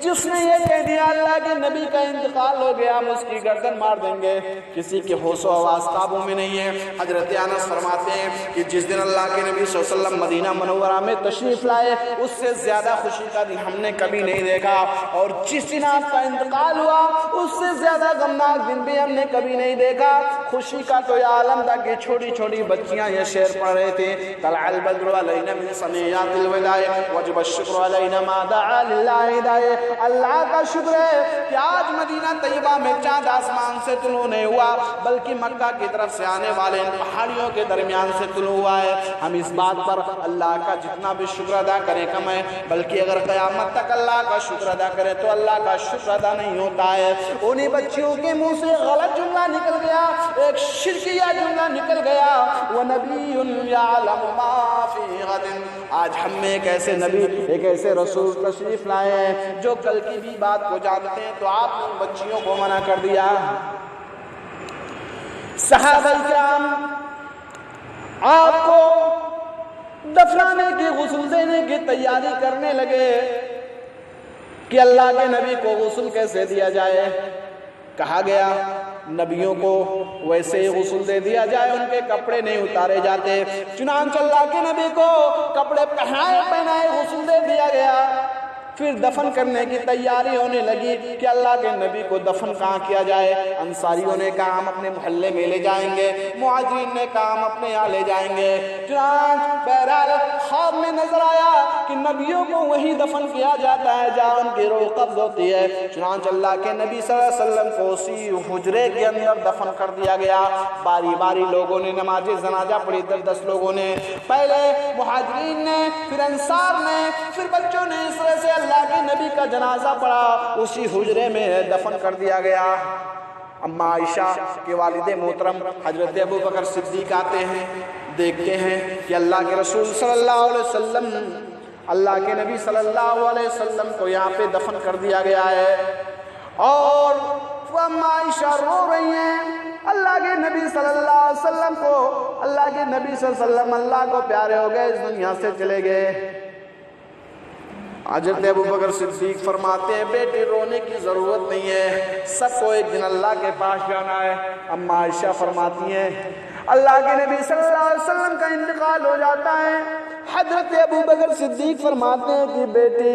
جس نے یہ کہہ دیا اللہ کے نبی کا انتقال ہو گیا ہم اس کی گردن مار دیں گے، کسی کے ہوش و حواس قابو میں نہیں ہے۔ حضرت انس فرماتے ہیں کہ جس دن اللہ کے نبی صلی اللہ علیہ وسلم مدینہ منورہ میں تشریف لائے اس سے زیادہ خوشی کا دن ہم نے کبھی نہیں دیکھا، اور جس دن آپ کا انتقال ہوا اس سے زیادہ غمناک دن بھی ہم نے کبھی نہیں دیکھا۔ خوشی کا تو یہ عالم تھا کہ چھوٹی چھوٹی بچیاں یہ شعر پڑھ رہے تھے، طلع البدر علینا من ثنیات الوداع وجب الشکر علینا ما دعا للہ ہدایہ۔ اللہ کا شکر ہے کہ آج مدینہ طیبہ میں چاند آسمان سے طلوع نہیں ہوا بلکہ مکہ کی طرف سے آنے والے ان پہاڑیوں کے درمیان سے طلوع ہوا ہے۔ ہم اس بات پر اللہ کا جتنا بھی شکر ادا کریں کم ہے، بلکہ اگر قیامت تک اللہ کا شکر ادا کرے تو اللہ کا شکر ادا نہیں ہوتا ہے۔ انہی بچیوں کے منہ سے غلط جملہ نکل گیا، ایک شرکیہ جملہ نکل گیا، وَنَبِيٌّ يَعْلَمُ مَا فِي غَدٍ۔ آج ہم میں ایک ایسے نبی، ایک ایسے رسول تشریف لائے ہیں جو کل کی بھی بات کو جانتے ہیں، تو آپ نے بچیوں کو منع کر دیا۔ صحابہ کرام آپ کو دفنانے کی، غسل دینے کی تیاری کرنے لگے کہ اللہ کے نبی کو غسل کیسے دیا جائے۔ کہا گیا نبیوں کو ویسے ہی غسل دے دیا جائے، ان کے کپڑے نہیں اتارے جاتے، چنانچہ اللہ کے نبی کو کپڑے پہنائے غسل دے دیا گیا۔ پھر دفن کرنے کی تیاری ہونے لگی کہ اللہ کے نبی کو دفن کہاں کیا جائے۔ انصاریوں نے کہا ہم اپنے محلے میں لے جائیں گے، مہاجرین نے کہا ہم اپنے یہاں لے جائیں گے۔ چنانچہ بہرحال خواب میں نظر آیا کہ نبیوں کو وہی دفن کیا جاتا ہے جہاں ان کی روح قبض ہوتی ہے۔ چنانچہ اللہ کے نبی صلی اللہ علیہ وسلم کو اسی حجرے کے اندر دفن کر دیا گیا۔ باری باری لوگوں نے نماز جنازہ پڑھی، 10 لوگوں نے، پہلے مہاجرین نے، پھر انصار نے، پھر بچوں نے، اس طرح سے اللہ کے نبی کا جنازہ پڑا، اسی حجرے میں دفن کر دیا گیا۔ اما عائشہ کے والد محترم حضرت ابو بکر صدیق آتے ہیں، دیکھتے ہیں کہ اللہ کے رسول صلی اللہ علیہ وسلم، اللہ کے نبی صلی اللہ علیہ وسلم کو یہاں پہ دفن کر دیا گیا ہے، اور اما عائشہ رو رہی ہیں۔ اللہ کے نبی صلی اللہ علیہ وسلم کو، اللہ کے نبی صلی اللہ علیہ وسلم اللہ کو پیارے ہو گئے، اس دنیا سے چلے گئے۔ حضرت ابو بکر صدیق فرماتے ہیں بیٹی رونے کی ضرورت نہیں ہے، سب کو ایک دن اللہ کے پاس جانا ہے۔ اما عائشہ فرماتی ہیں اللہ کے نبی صلی اللہ علیہ وسلم کا انتقال ہو جاتا ہے، حضرت ابو بکر صدیق فرماتے ہیں کہ بیٹی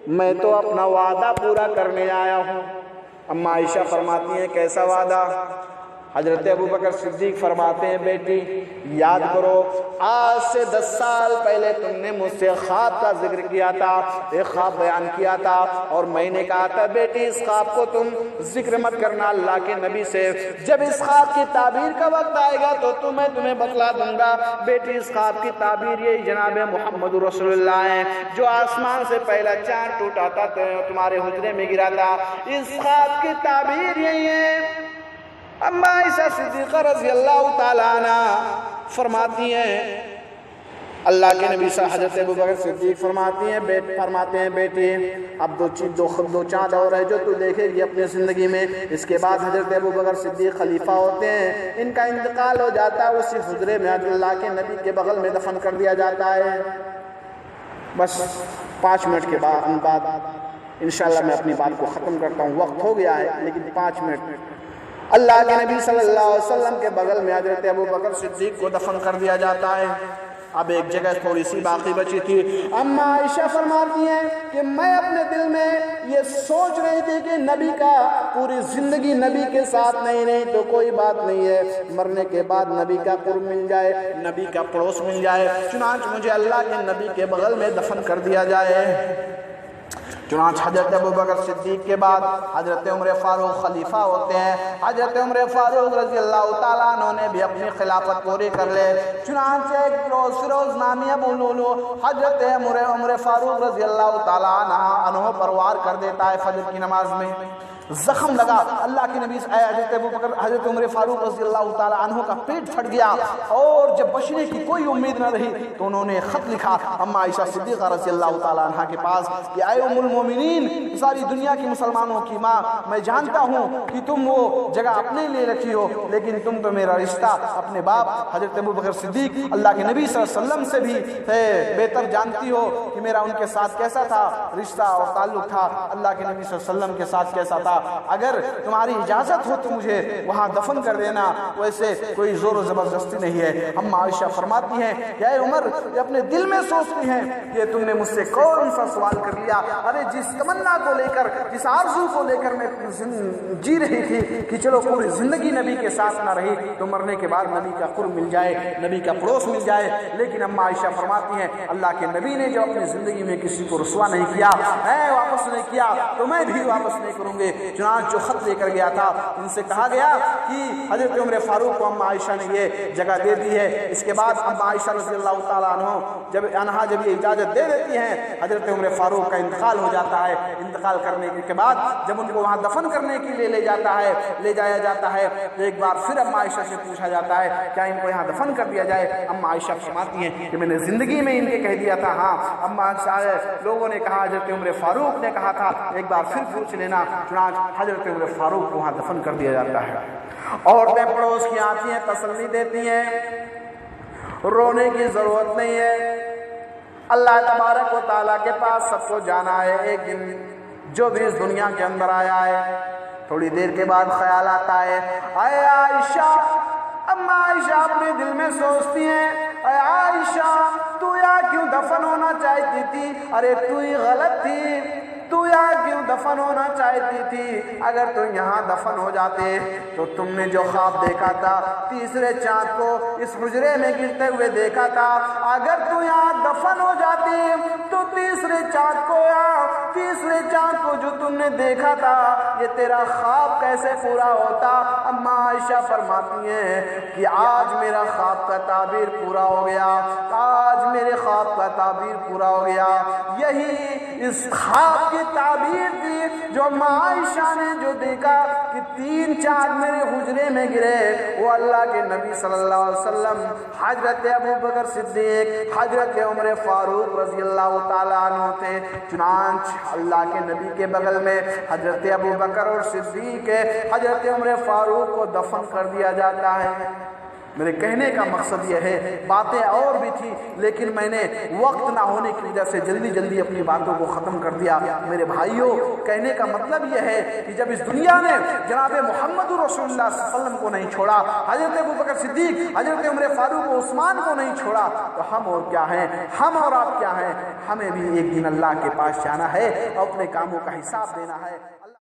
میں تو اپنا وعدہ پورا کرنے آیا ہوں۔ اما عائشہ فرماتی ہیں کیسا وعدہ؟ حضرت ابو بکر صدیق فرماتے ہیں بیٹی یاد کرو آج سے 10 سال پہلے تم نے مجھ سے خواب کا ذکر کیا تھا، ایک خواب بیان کیا تھا، اور میں نے کہا تھا بیٹی اس خواب کو تم ذکر مت کرنا اللہ کے نبی سے، جب اس خواب کی تعبیر کا وقت آئے گا تو میں تمہیں بتلا دوں گا۔ بیٹی اس خواب کی تعبیر یہی جناب محمد رسول اللہ ہیں جو آسمان سے پہلا چاند ٹوٹا تھا تمہارے حجرے میں گرا تھا، اس خواب کی تعبیر یہی ہے۔ اما عائشہ صدیقہ رضی اللہ تعالیٰ عنہ فرماتی ہیں اللہ کے نبی صلی حضرت ابو بکر صدیق فرماتے ہیں بیٹی اب دو چاند اور ہے جو تو دیکھے گی اپنی زندگی میں۔ اس کے بعد حضرت ابو بکر صدیق خلیفہ ہوتے ہیں، ان کا انتقال ہو جاتا ہے، اسی حجرے میں اللہ کے نبی کے بغل میں دفن کر دیا جاتا ہے۔ بس 5 منٹ کے بعد انشاءاللہ میں اپنی بات کو ختم کرتا ہوں، وقت ہو گیا ہے لیکن 5 منٹ۔ اللہ کے نبی صلی اللہ علیہ وسلم کے بغل میں حضرت ابو بکر صدیق کو دفن کر دیا جاتا ہے۔ اب ایک جگہ تھوڑی سی باقی بچی تھی۔ اما عائشہ فرماتی ہیں کہ میں اپنے دل میں یہ سوچ رہی تھی کہ نبی کا پوری زندگی نبی کے ساتھ نہیں تو کوئی بات نہیں ہے، مرنے کے بعد نبی کا قرب مل جائے، نبی کا پڑوس مل جائے، چنانچہ مجھے اللہ کے نبی کے بغل میں دفن کر دیا جائے۔ چنانچہ حضرت ابو بکر صدیق کے بعد حضرت عمر فاروق خلیفہ ہوتے ہیں۔ حضرت عمر فاروق رضی اللہ تعالیٰ عنہ نے بھی اپنی خلافت پوری کر لے۔ چنانچہ ایک فیروز نامی ابو لولو حضرت عمر فاروق رضی اللہ تعالیٰ عنہ پر وار کر دیتا ہے فجر کی نماز میں۔ زخم لگا، اللہ کے نبی حضرت ابوبکر حضرت عمر فاروق رضی اللہ تعالیٰ عنہ کا پیٹ پھٹ گیا، اور جب بچنے کی کوئی امید نہ رہی تو انہوں نے خط لکھا اما عائشہ صدیقہ رضی اللہ تعالیٰ عنہ کے پاس کہ اے ام المومنین، ساری دنیا کی مسلمانوں کی ماں، میں جانتا ہوں کہ تم وہ جگہ اپنے لیے رکھی ہو، لیکن تم تو میرا رشتہ اپنے باپ حضرت ابوبکر صدیق اللہ کے نبی صلی اللہ علیہ وسلم سے بھی بہتر جانتی ہو کہ میرا ان کے ساتھ کیسا تھا رشتہ اور تعلق تھا، اللہ کے نبی صلی اللہ علیہ وسلم کے ساتھ کیسا تھا۔ اگر تمہاری اجازت ہو تو مجھے وہاں دفن کر دینا، ویسے کوئی زور و زبردستی نہیں ہے۔ اما عائشہ فرماتی ہیں کہ اے عمر، یہ اپنے دل میں سوچتی ہیں کہ تم نے مجھ سے کون سا سوال کر لیا؟ ارے جس تمنا کو لے کر، جس آرزو کو لے کر میں جی رہی تھی کہ چلو پوری زندگی نبی کے ساتھ نہ رہی تو مرنے کے بعد نبی کا قرب مل جائے، نبی کا پڑوس مل جائے، لیکن اما عائشہ فرماتی ہیں اللہ کے نبی نے جو اپنی زندگی میں کسی کو رسوا نہیں کیا، ہے واپس نہیں کیا، تو میں بھی واپس نہیں کروں گے۔ چنانچہ جو خط لے کر گیا تھا ان سے کہا گیا کہ حضرت عمر فاروق کو اما عائشہ نے یہ جگہ دے دی ہے۔ اس کے بعد اما عائشہ رضی اللہ تعالیٰ عنہ جب یہ اجازت دے دیتی ہیں، حضرت عمر فاروق کا انتقال ہو جاتا ہے۔ انتقال کرنے کے بعد جب ان کو وہاں دفن کرنے کے لیے لے جایا جاتا ہے تو ایک بار پھر اما عائشہ سے پوچھا جاتا ہے کیا ان کو یہاں دفن کر دیا جائے؟ اما عائشہ فرماتی ہیں کہ میں نے زندگی میں ان کے کہہ دیا تھا ہاں۔ اما لوگوں نے کہا، حضرت عمر فاروق نے کہا تھا ایک بار پھر پوچھ لینا۔ چنانچہ حضرت عمر فاروق کو وہاں دفن کر دیا جاتا ہے۔ عورتیں پڑوس کی آتی ہیں، تسلی دیتی ہیں، رونے کی ضرورت نہیں ہے، اللہ تبارک و تعالیٰ کے پاس سب کو جانا ہے۔ ایک دن جو بھی اس دنیا کے اندر آیا ہے، تھوڑی دیر کے بعد خیال آتا ہے اے عائشہ، اما عائشہ اپنے دل میں سوچتی ہیں اے عائشہ تو یہاں کیوں دفن ہونا چاہتی تھی؟ ارے تو ہی غلط تھی، تو یہاں کیوں دفن ہونا چاہتی تھی؟ اگر تم یہاں دفن ہو جاتے تو تم نے جو خواب دیکھا تھا تیسرے چاند کو اس حجرے میں گرتے ہوئے دیکھا تھا، اگر تو یہاں دفن ہو جاتی تو تیسرے چاند کو جو تم نے دیکھا تھا یہ تیرا خواب کیسے پورا ہوتا؟ اما عائشہ فرماتی ہیں کہ آج میرا خواب کا تعبیر پورا ہو گیا، آج میرے خواب کا تعبیر پورا ہو گیا۔ یہی اس خواب کی تعبیر تھی جو اما عائشہ نے جو دیکھا کہ 3 چاند میرے حجرے میں گرے، وہ اللہ کے نبی صلی اللہ علیہ وسلم، حضرت ابوبکر صدیق، حضرت عمر فاروق رضی اللہ تعالیٰ عنہ تھے۔ چنانچہ اللہ کے نبی کے بغل میں حضرت ابوبکر اور صدیق حضرت عمر فاروق کو دفن کر دیا جاتا ہے۔ میرے کہنے کا مقصد یہ ہے، باتیں اور بھی تھی لیکن میں نے وقت نہ ہونے کی وجہ سے جلدی اپنی باتوں کو ختم کر دیا۔ میرے بھائیوں، کہنے کا مطلب یہ ہے کہ جب اس دنیا نے جناب محمد رسول اللہ صلی اللہ علیہ وسلم کو نہیں چھوڑا، حضرت ابوبکر صدیق، حضرت عمر فاروق و عثمان کو نہیں چھوڑا، تو ہم اور کیا ہیں؟ ہم اور آپ کیا ہیں؟ ہمیں بھی ایک دن اللہ کے پاس جانا ہے اور اپنے کاموں کا حساب دینا ہے۔